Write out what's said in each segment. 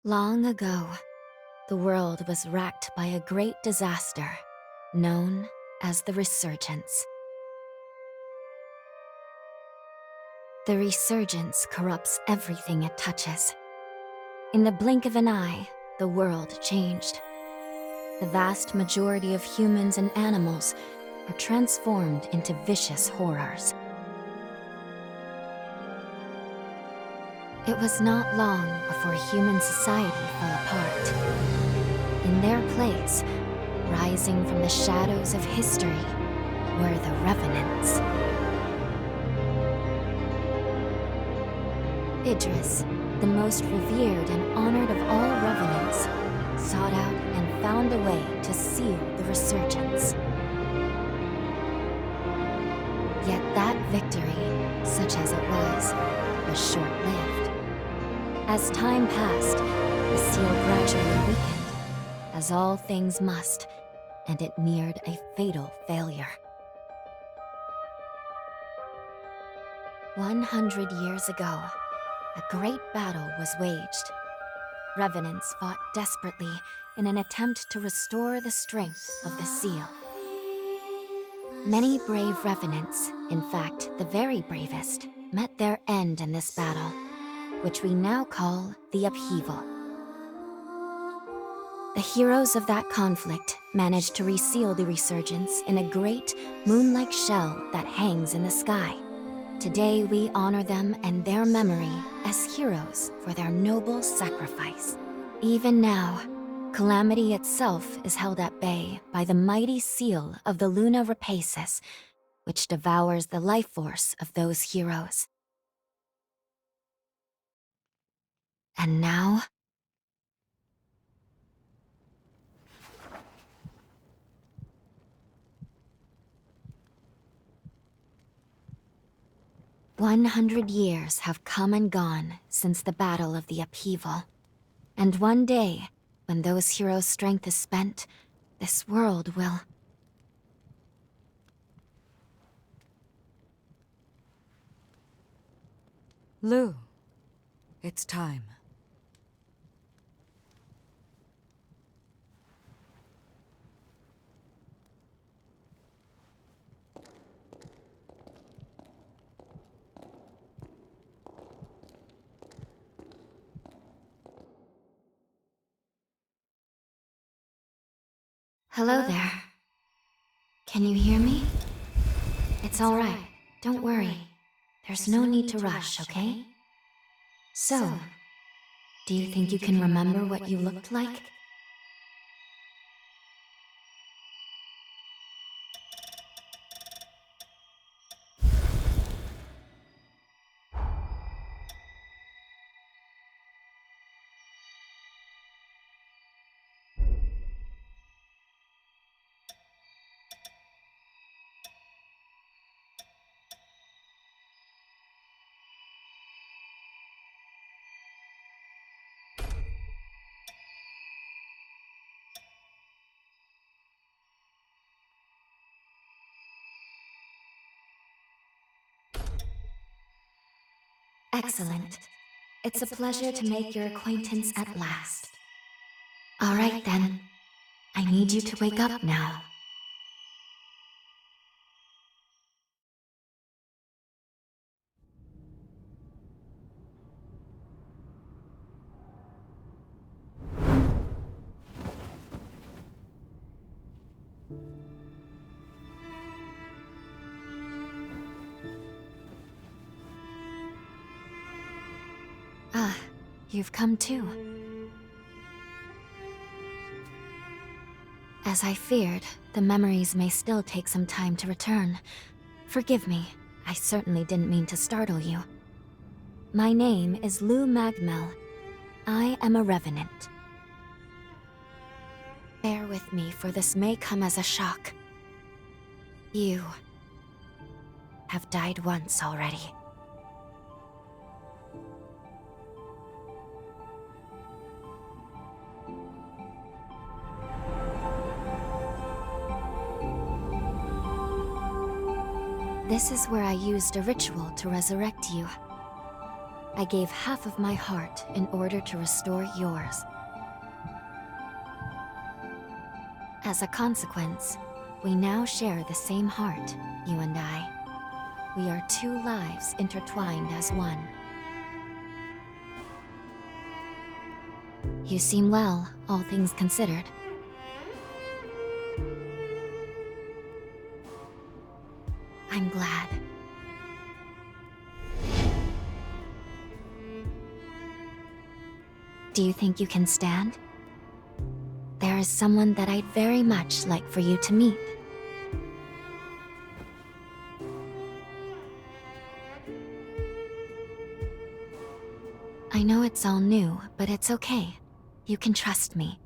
Long ago, the world was racked by a great disaster known as the Resurgence. The Resurgence corrupts everything it touches. In the blink of an eye, the world changed. The vast majority of humans and animals are transformed into vicious horrors. It was not long before human society fell apart. In their place, rising from the shadows of history, were the Revenants. Idris, the most revered and honored of all Revenants, sought out and found a way to seal the Resurgence. Yet that victory, such as it was short-lived. As time passed, the seal gradually weakened, as all things must, and it neared a fatal failure. 100 years ago, a great battle was waged. Revenants fought desperately in an attempt to restore the strength of the seal. Many brave Revenants, in fact the very bravest, met their end in this battle, which we now call the Upheaval. The heroes of that conflict managed to reseal the Resurgence in a great, moon-like shell that hangs in the sky. Today we honor them and their memory as heroes for their noble sacrifice. Even now, Calamity itself is held at bay by the mighty seal of the Luna Rapaces, which devours the life force of those heroes. And now, 100 years have come and gone since the Battle of the Upheaval. And one day, when those heroes' strength is spent, this world will... Lu, it's time. Hello there. Can you hear me? It's all right. Don't worry. There's no need to rush, okay? So, do you think you can remember what you looked like? Excellent. It's a pleasure to make your acquaintance at last. All right then. I need you to wake up now. Ah, you've come too. As I feared, the memories may still take some time to return. Forgive me, I certainly didn't mean to startle you. My name is Lu Magmel. I am a Revenant. Bear with me, for this may come as a shock. You have died once already. This is where I used a ritual to resurrect you. I gave half of my heart in order to restore yours. As a consequence, we now share the same heart, you and I. We are two lives intertwined as one. You seem well, all things considered. I'm glad. Do you think you can stand? There is someone that I'd very much like for you to meet. I know it's all new, but it's okay. You can trust me.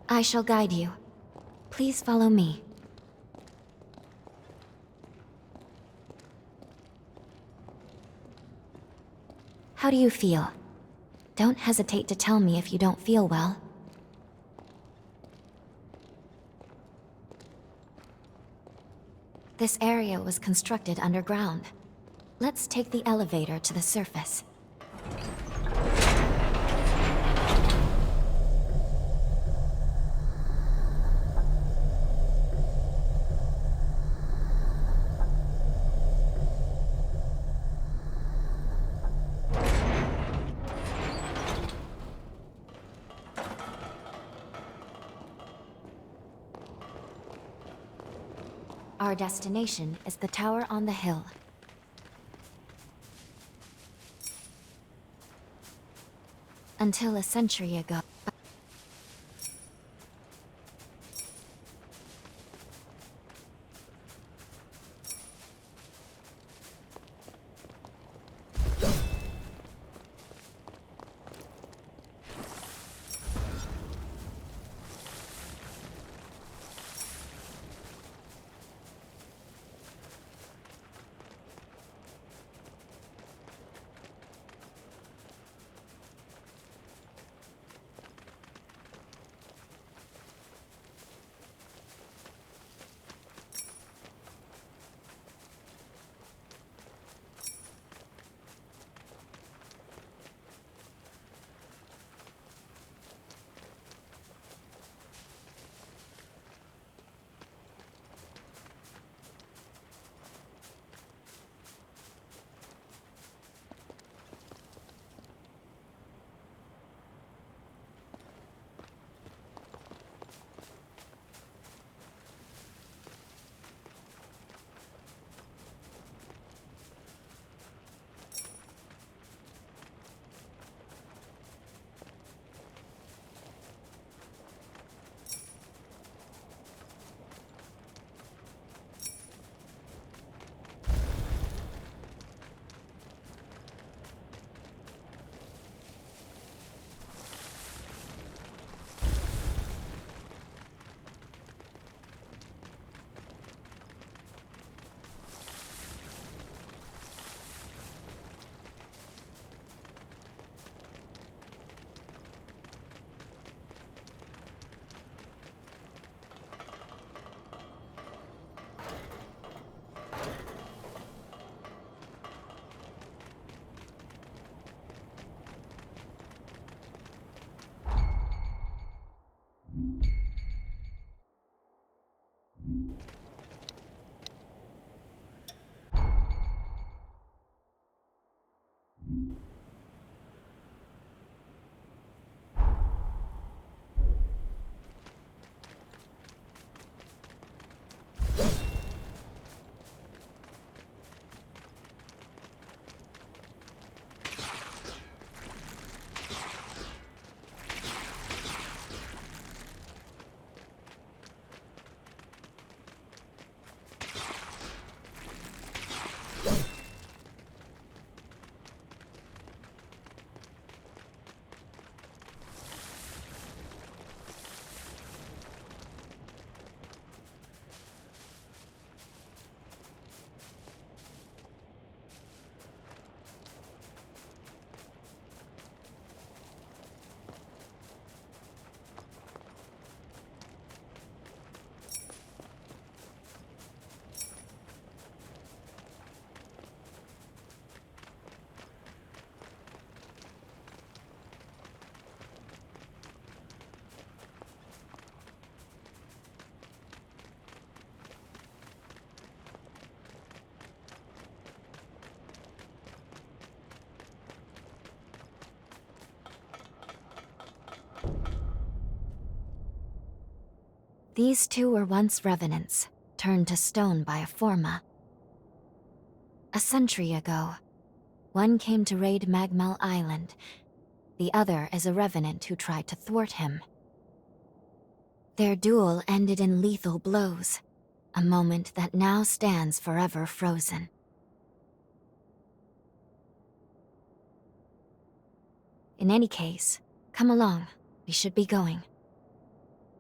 I shall guide you. Please follow me. How do you feel? Don't hesitate to tell me if you don't feel well. This area was constructed underground. Let's take the elevator to the surface. Our destination is the tower on the hill. Until a century ago. These two were once revenants, turned to stone by a Forma. A century ago, one came to raid Magmel Island. The other is a revenant who tried to thwart him. Their duel ended in lethal blows, a moment that now stands forever frozen. In any case, come along. We should be going.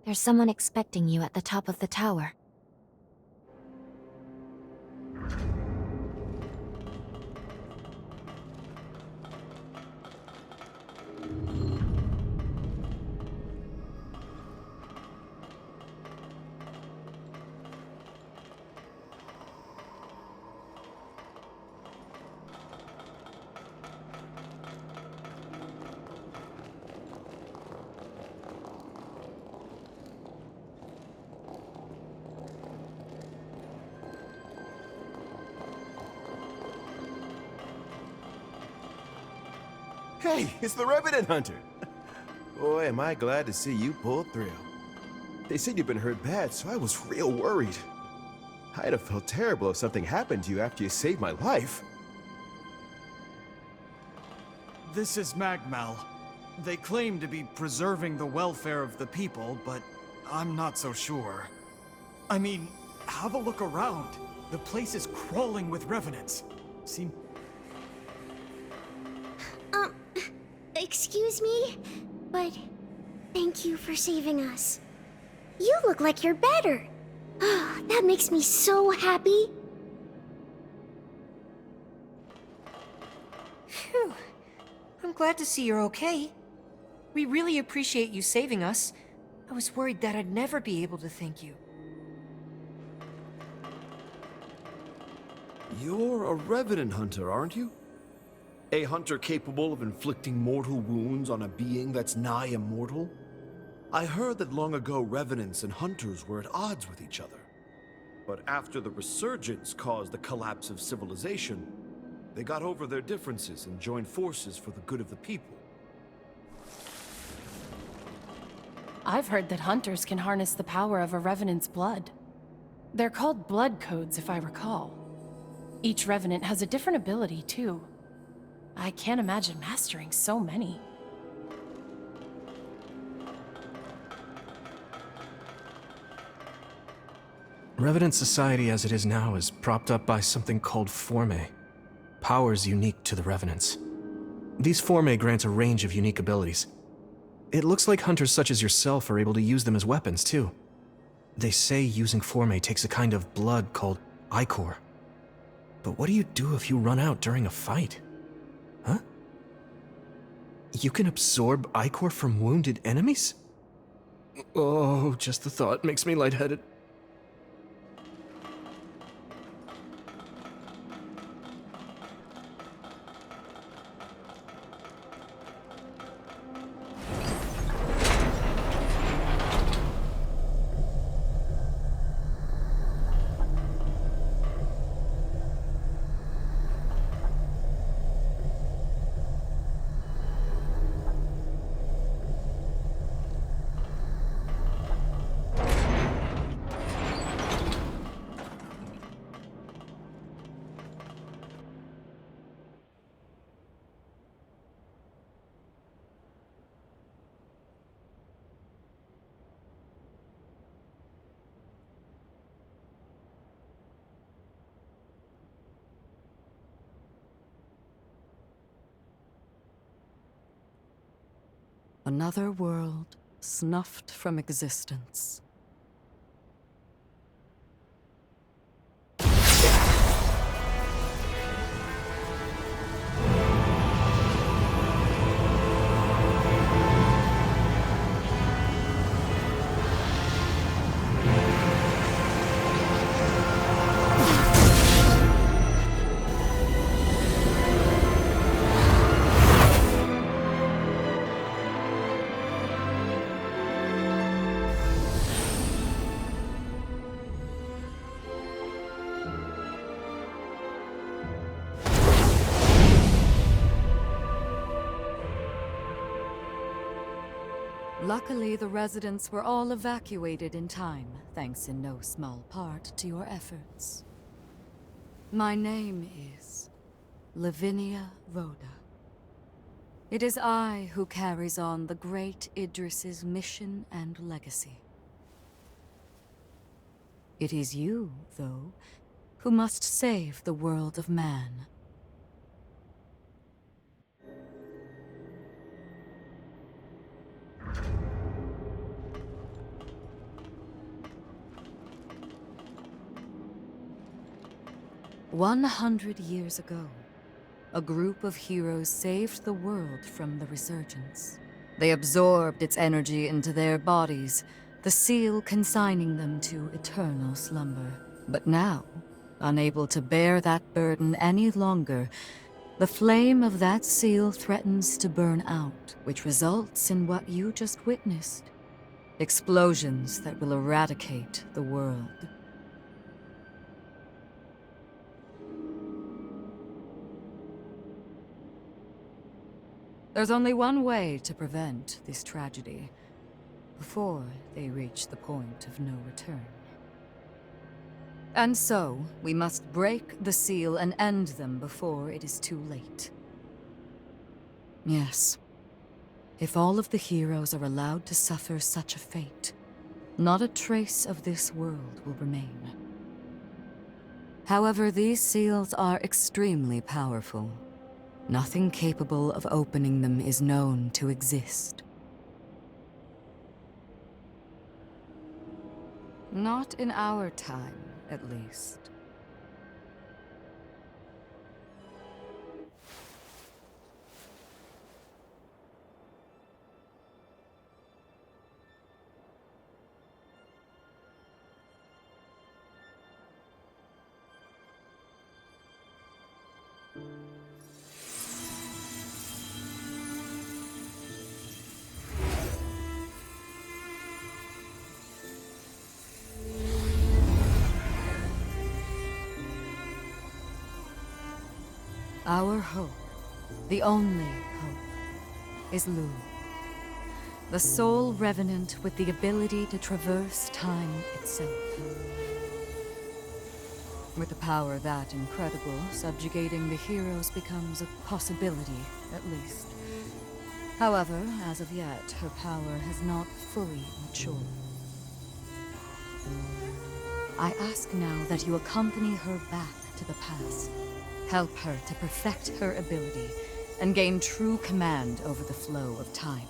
There's someone expecting you at the top of the tower. Hey, it's the Revenant Hunter! Boy, am I glad to see you pulled through. They said you've been hurt bad, so I was real worried. I'd have felt terrible if something happened to you after you saved my life. This is Magmal. They claim to be preserving the welfare of the people, but I'm not so sure. I mean, have a look around. The place is crawling with revenants. Seem... Excuse me, but thank you for saving us. You look like you're better. That makes me so happy. Phew. I'm glad to see you're okay. We really appreciate you saving us. I was worried that I'd never be able to thank you. You're a Revenant Hunter, aren't you? A hunter capable of inflicting mortal wounds on a being that's nigh immortal? I heard that long ago Revenants and Hunters were at odds with each other. But after the Resurgence caused the collapse of civilization, they got over their differences and joined forces for the good of the people. I've heard that hunters can harness the power of a Revenant's blood. They're called blood codes, if I recall. Each Revenant has a different ability, too. I can't imagine mastering so many. Revenant society as it is now is propped up by something called Formae. Powers unique to the Revenants. These Formae grant a range of unique abilities. It looks like hunters such as yourself are able to use them as weapons, too. They say using Formae takes a kind of blood called Ichor. But what do you do if you run out during a fight? Huh? You can absorb Ichor from wounded enemies? Oh, just the thought makes me lightheaded. Another world snuffed from existence. Luckily, the residents were all evacuated in time, thanks in no small part to your efforts. My name is Lavinia Rhoda. It is I who carries on the great Idris's mission and legacy. It is you, though, who must save the world of man. "100 years ago, a group of heroes saved the world from the Resurgence. They absorbed its energy into their bodies, the seal consigning them to eternal slumber. But now, unable to bear that burden any longer, the flame of that seal threatens to burn out, which results in what you just witnessed. Explosions that will eradicate the world. There's only one way to prevent this tragedy, before they reach the point of no return. And so, we must break the seal and end them before it is too late. Yes. If all of the heroes are allowed to suffer such a fate, not a trace of this world will remain. However, these seals are extremely powerful. Nothing capable of opening them is known to exist. Not in our time, at least. Our hope, the only hope, is Lu. The sole revenant with the ability to traverse time itself. With a power that incredible, subjugating the heroes becomes a possibility, at least. However, as of yet, her power has not fully matured. I ask now that you accompany her back to the past. Help her to perfect her ability and gain true command over the flow of time.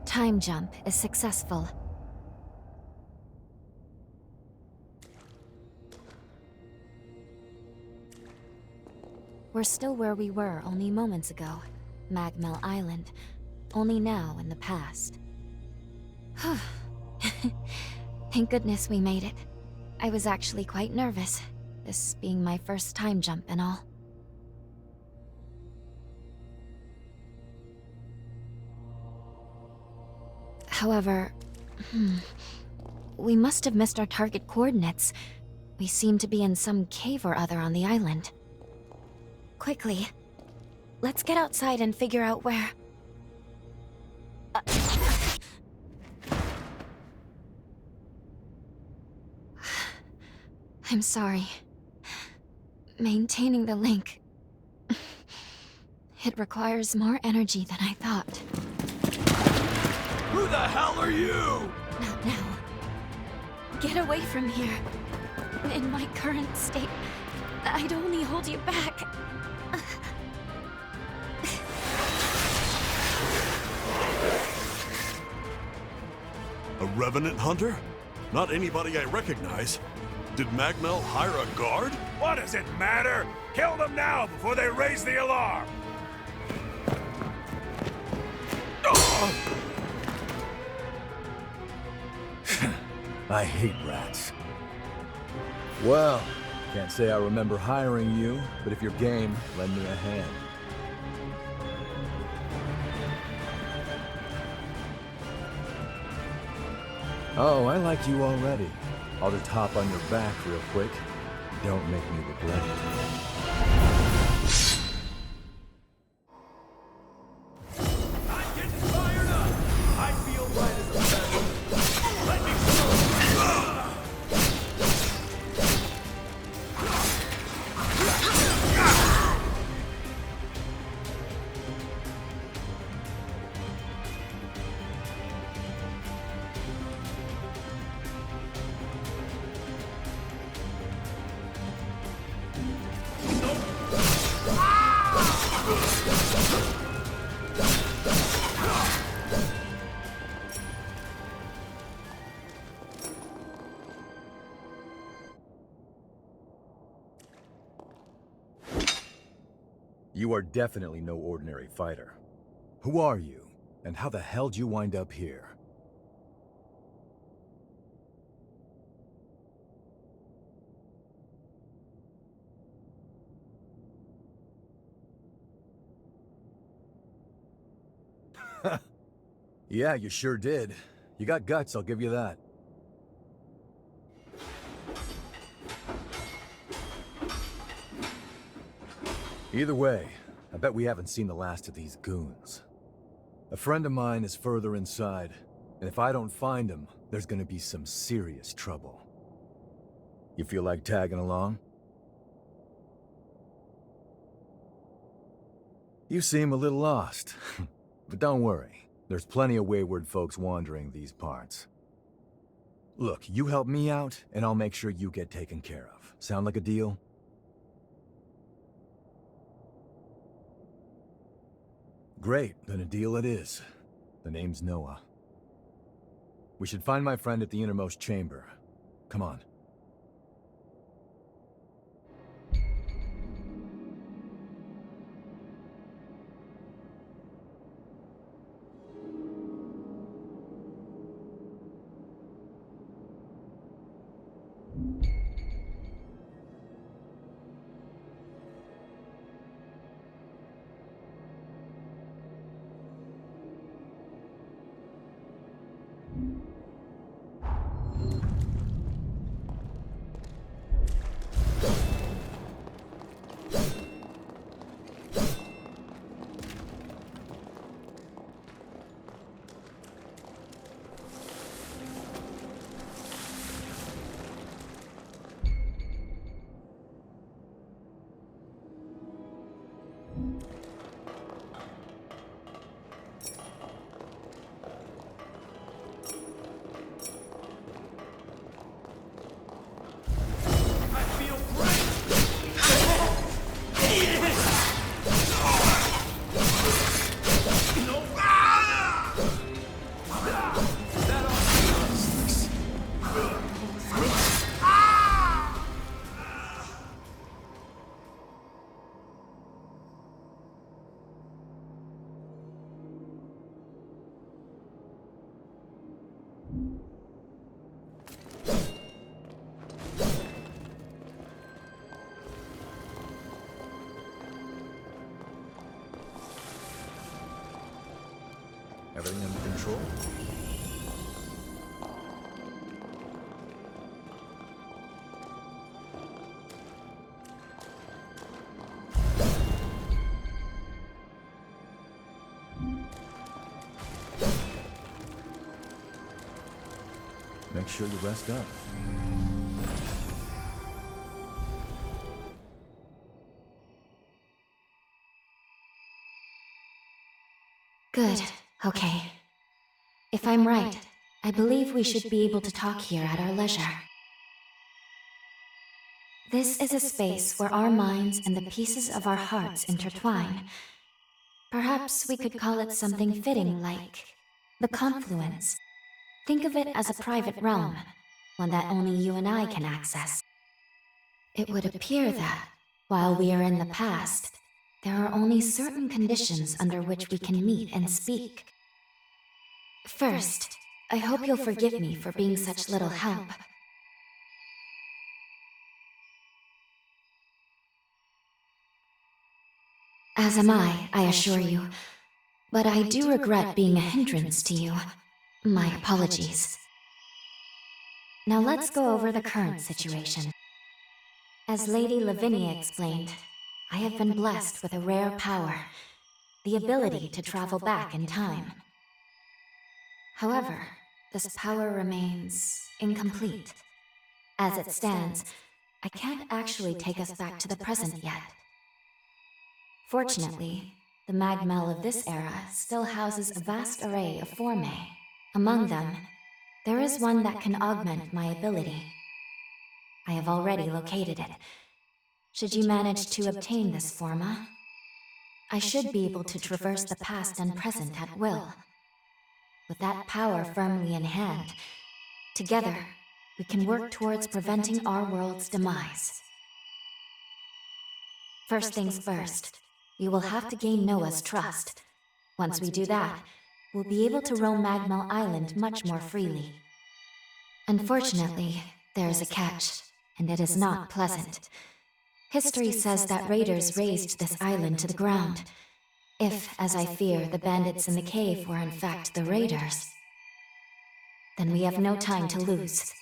Time jump is successful. We're still where we were only moments ago. Magmel Island. Only now in the past. Thank goodness we made it. I was actually quite nervous, this being my first time jump and all. However, we must have missed our target coordinates. We seem to be in some cave or other on the island. Quickly, let's get outside and figure out where... I'm sorry. Maintaining the link... It requires more energy than I thought. Who the hell are you? Not now. Get away from here. In my current state, I'd only hold you back. A Revenant hunter? Not anybody I recognize. Did Magmel hire a guard? What does it matter? Kill them now before they raise the alarm! I hate rats. Well, can't say I remember hiring you, but if you're game, lend me a hand. Oh, I like you already. I'll just hop on your back real quick. Don't make me regret it. You are definitely no ordinary fighter. Who are you, and how the hell'd you wind up here? Yeah, you sure did. You got guts, I'll give you that. Either way, I bet we haven't seen the last of these goons. A friend of mine is further inside, and if I don't find him, there's gonna be some serious trouble. You feel like tagging along? You seem a little lost, but don't worry. There's plenty of wayward folks wandering these parts. Look, you help me out, and I'll make sure you get taken care of. Sound like a deal? Great, then a deal it is. The name's Noah. We should find my friend at the innermost chamber. Come on. Everything under control? Make sure you rest up. Good. Okay. If I'm right, I believe we should be able to talk here at our leisure. This is a space where our minds and the pieces of our hearts intertwine. Perhaps we could call it something fitting like the confluence. Think of it as a private realm, one that only you and I can access. It would appear that, while we are in the past, there are only certain conditions under which we can meet and speak. First, I hope you'll forgive me for being such little help. As am I assure you. But I do regret being a hindrance to you. My apologies. Now let's go over the current situation. As Lady Lavinia explained, I have been blessed with a rare power, the ability to travel back in time. However, this power remains incomplete. As it stands, I can't actually take us back to the present yet. Fortunately, the Magmel of this era still houses a vast array of formae. Among them, there is one that can augment my ability. I have already located it. Should you manage to obtain this forma, I should be able to traverse the past and present at will. With that power firmly in hand, together, we can work towards preventing our world's demise. First things first, we will have to gain Noah's trust. Once we do that, we'll be able to roam Magmel Island much more freely. Unfortunately, there is a catch, and it is not pleasant. History says that raiders razed this island to the ground. If, as I fear, the bandits in the cave were in fact the raiders, then we have no time to lose.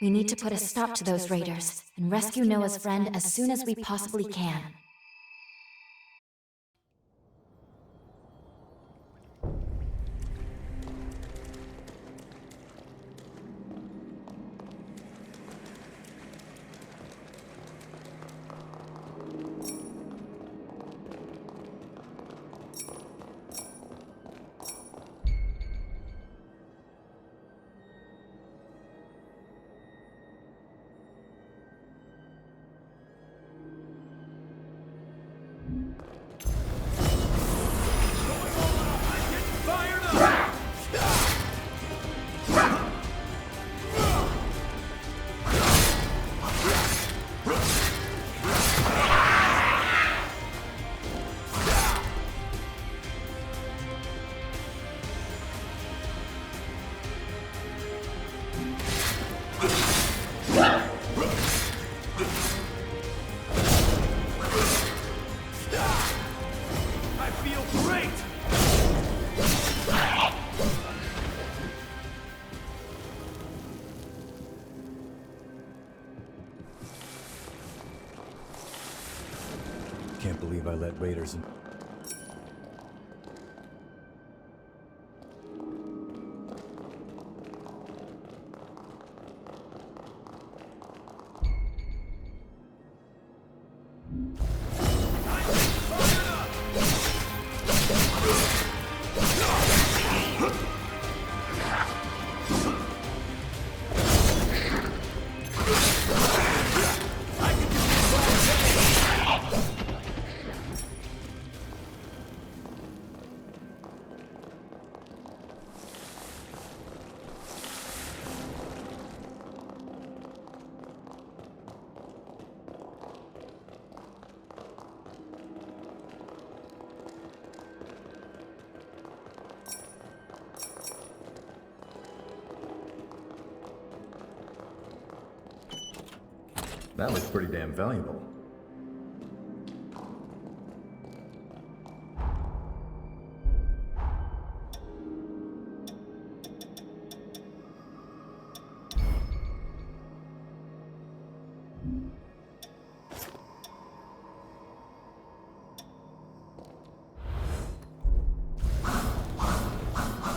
We need to put a stop to those raiders and rescue Noah's friend as soon as we possibly can. Can't believe I let raiders in. That looks pretty damn valuable.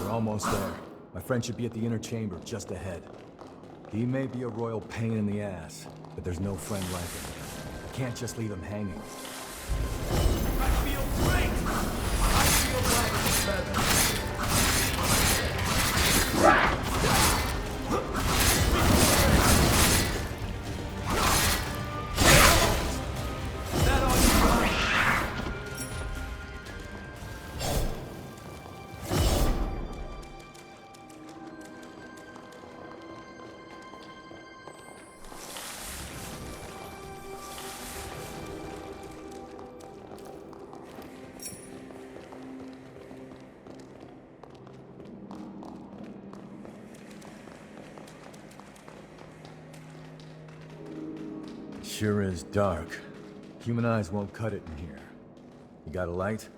We're almost there. My friend should be at the inner chamber just ahead. He may be a royal pain in the ass, but there's no friend like him. I can't just leave him hanging. I feel great! I feel like it's better. That all you got? sure is dark. Human eyes won't cut it in here. You got a light?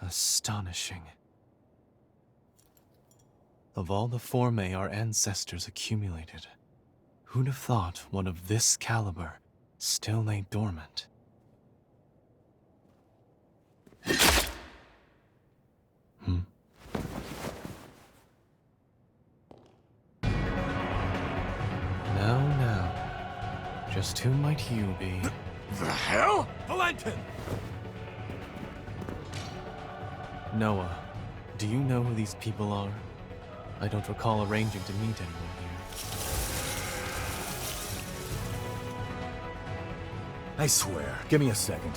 Astonishing. Of all the formae our ancestors accumulated, who'd have thought one of this caliber still lay dormant? Now, just who might you be? The hell? Valentin! Noah, do you know who these people are? I don't recall arranging to meet anyone here. I swear. Give me a second.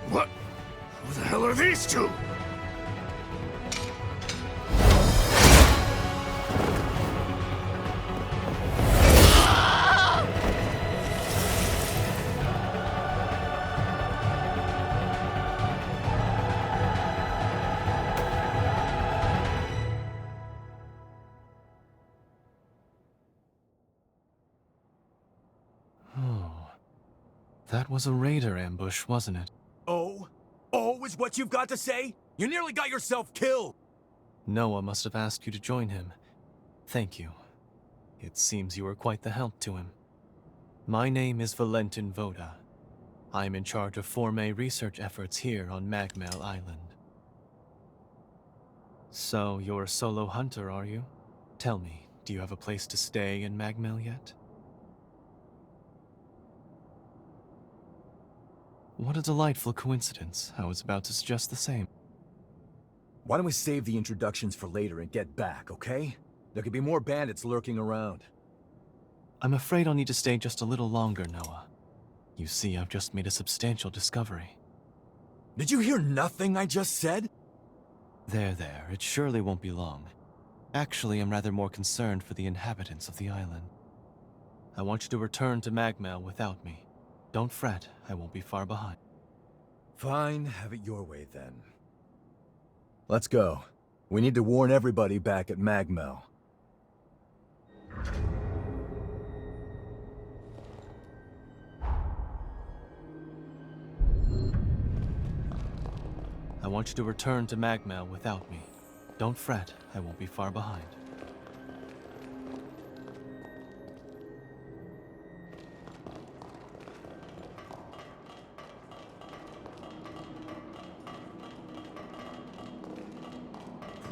What? Who the hell are these two? That was a raider ambush, wasn't it? Oh? Oh is what you've got to say? You nearly got yourself killed! Noah must have asked you to join him. Thank you. It seems you were quite the help to him. My name is Valentin Voda. I'm in charge of Formae research efforts here on Magmel Island. So, you're a solo hunter, are you? Tell me, do you have a place to stay in Magmel yet? What a delightful coincidence. I was about to suggest the same. Why don't we save the introductions for later and get back, okay? There could be more bandits lurking around. I'm afraid I'll need to stay just a little longer, Noah. You see, I've just made a substantial discovery. Did you hear nothing I just said? There, it surely won't be long. Actually, I'm rather more concerned for the inhabitants of the island. I want you to return to Magmel without me. Don't fret, I won't be far behind. Fine, have it your way then. Let's go. We need to warn everybody back at Magmel. I want you to return to Magmel without me. Don't fret, I won't be far behind.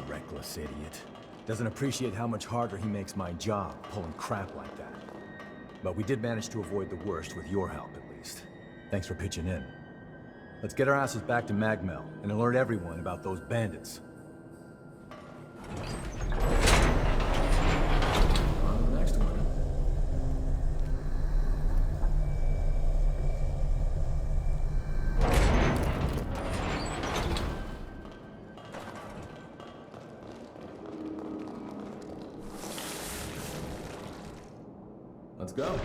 Reckless idiot. Doesn't appreciate how much harder he makes my job, pulling crap like that. But we did manage to avoid the worst with your help, at least. Thanks for pitching in. Let's get our asses back to Magmel and alert everyone about those bandits. On to the next one. Let's go.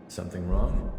Something wrong?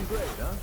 Great, huh?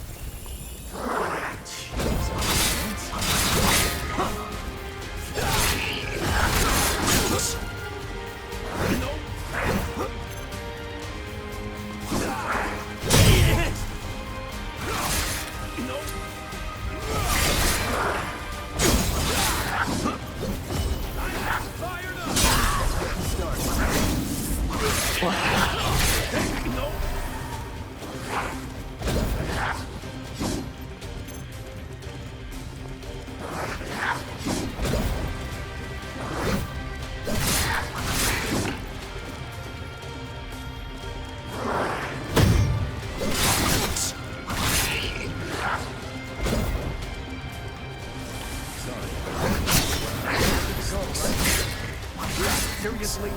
Seriously?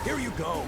Here you go.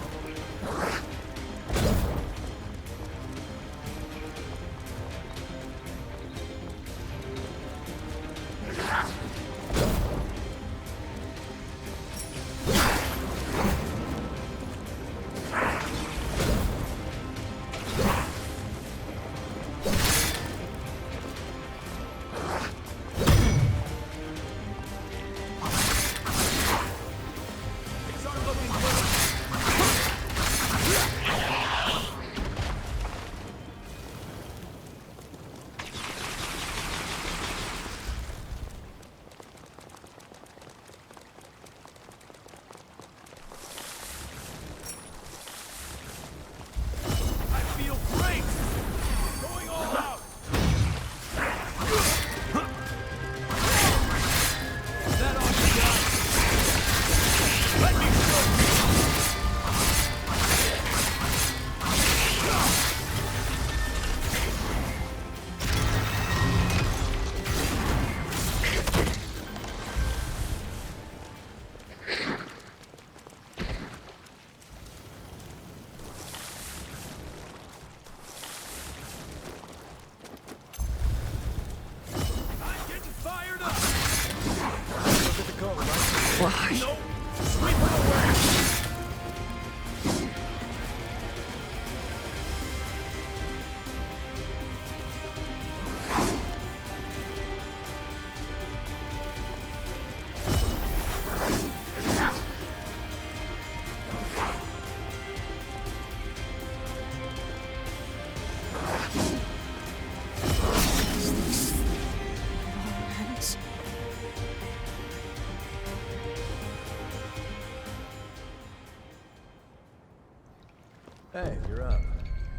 Hey, you're up.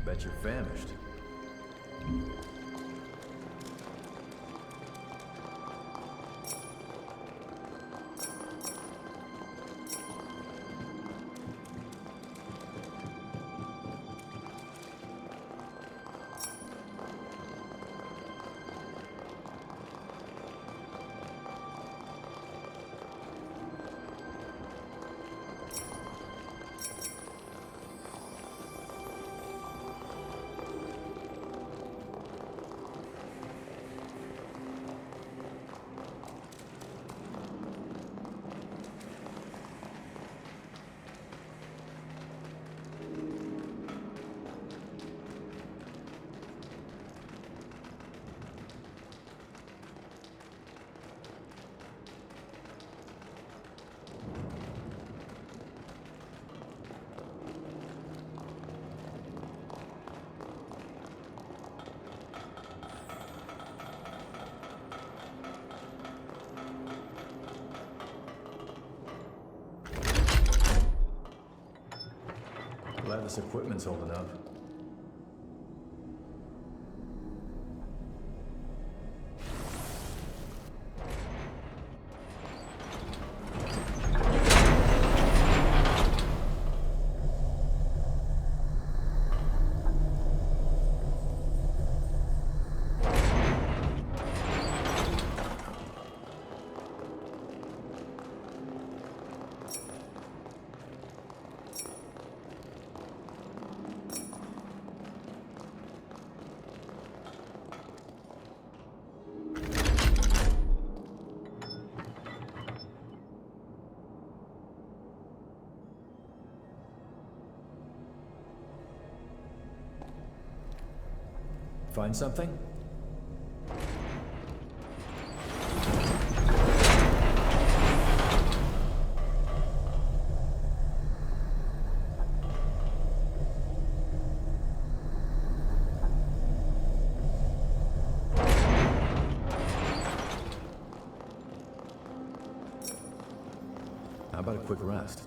Bet you're famished. this equipment's holding up. Find something? How about a quick rest?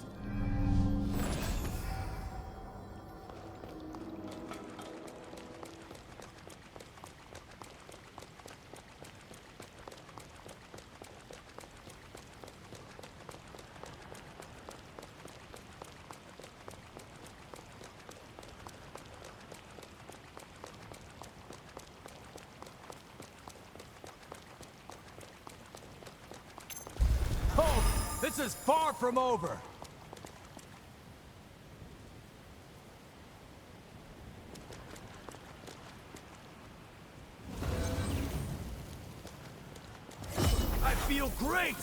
This is far from over! I feel great!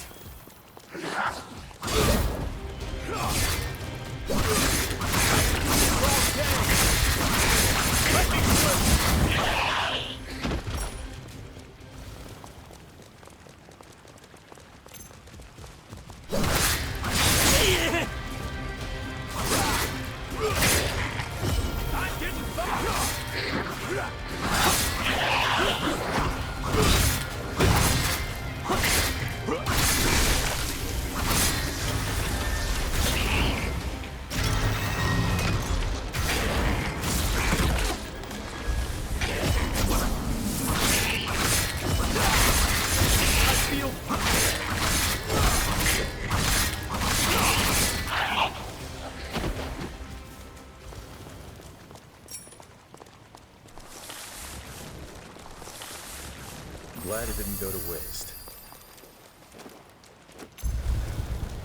Glad it didn't go to waste.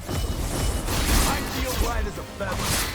I feel light as a feather.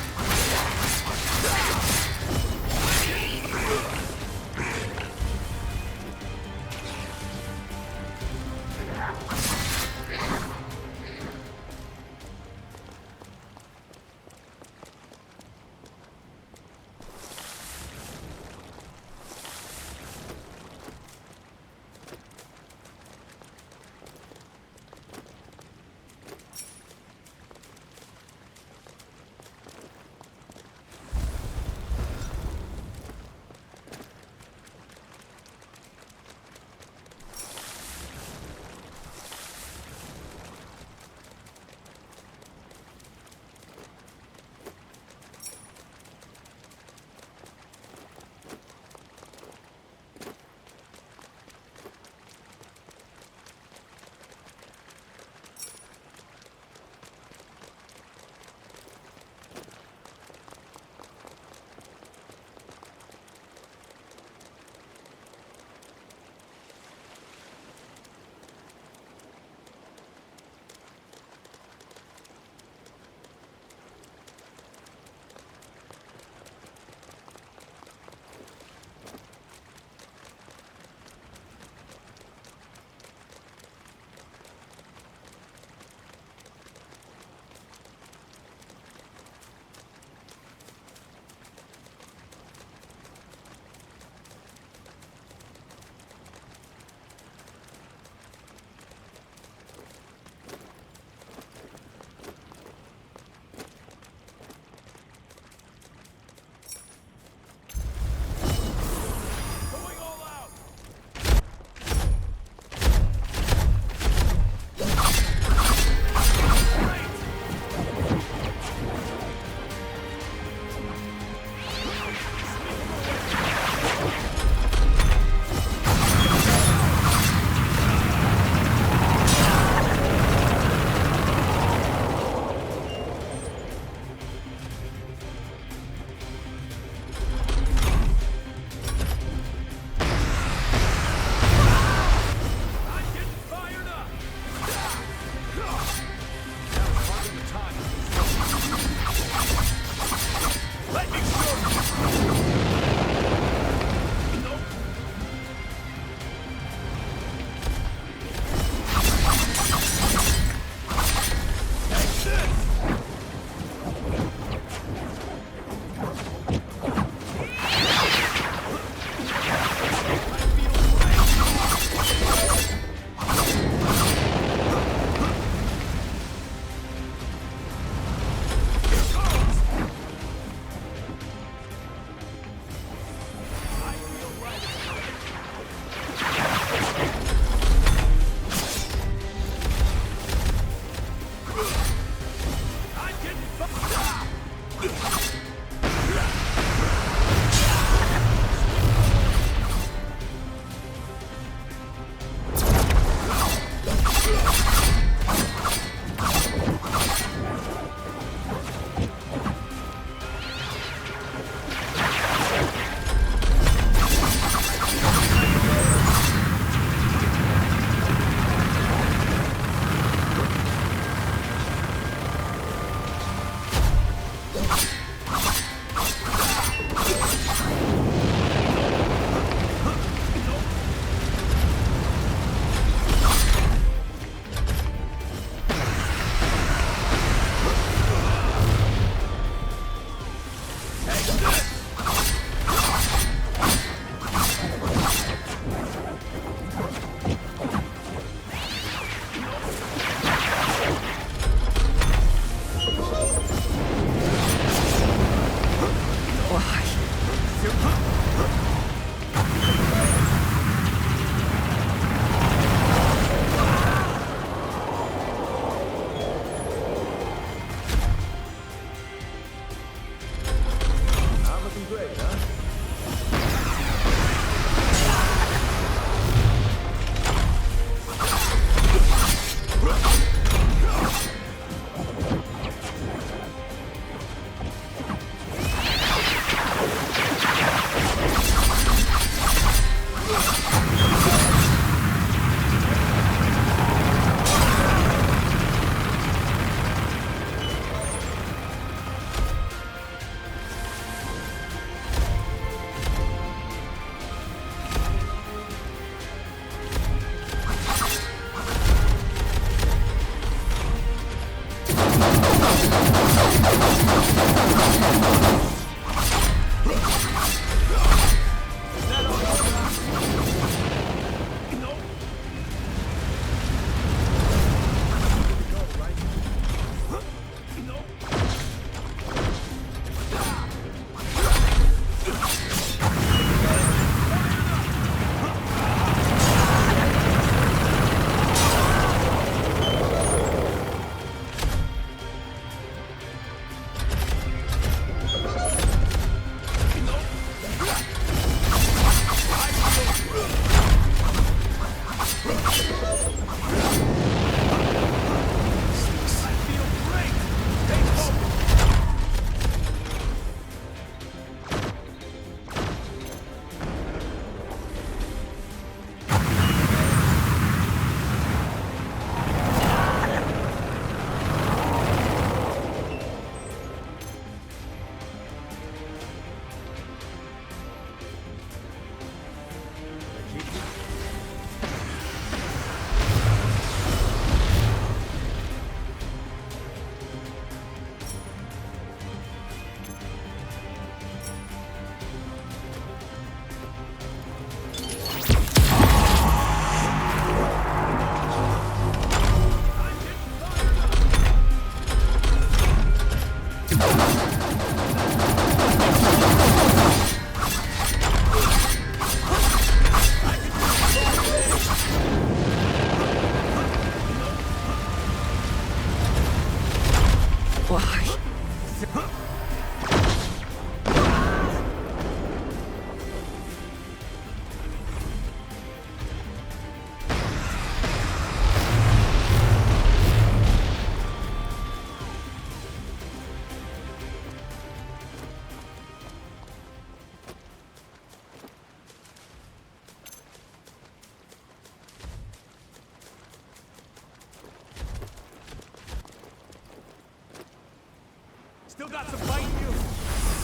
Still got some fight in you.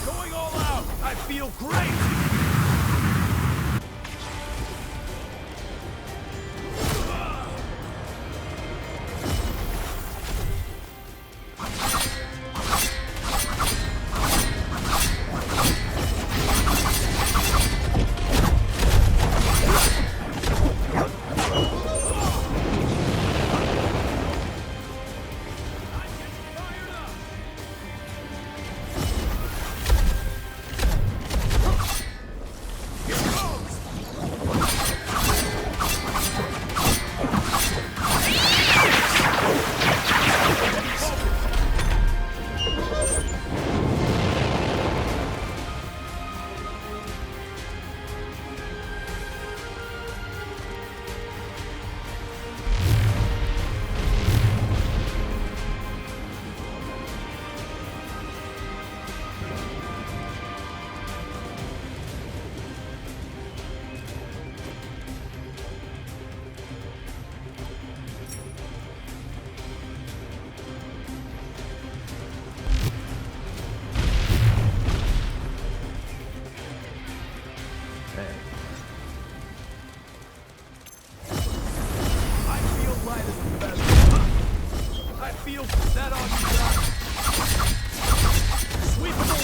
Going all out. I feel great. Feel that on you, guys. Sweep them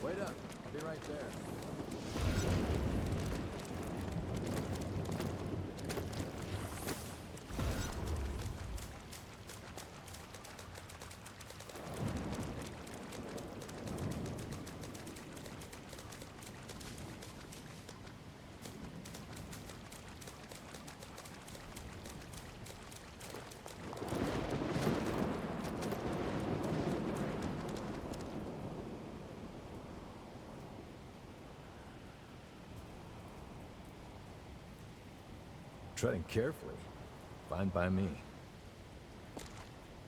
Wait up. I'll be right there. Treading carefully. Fine by me.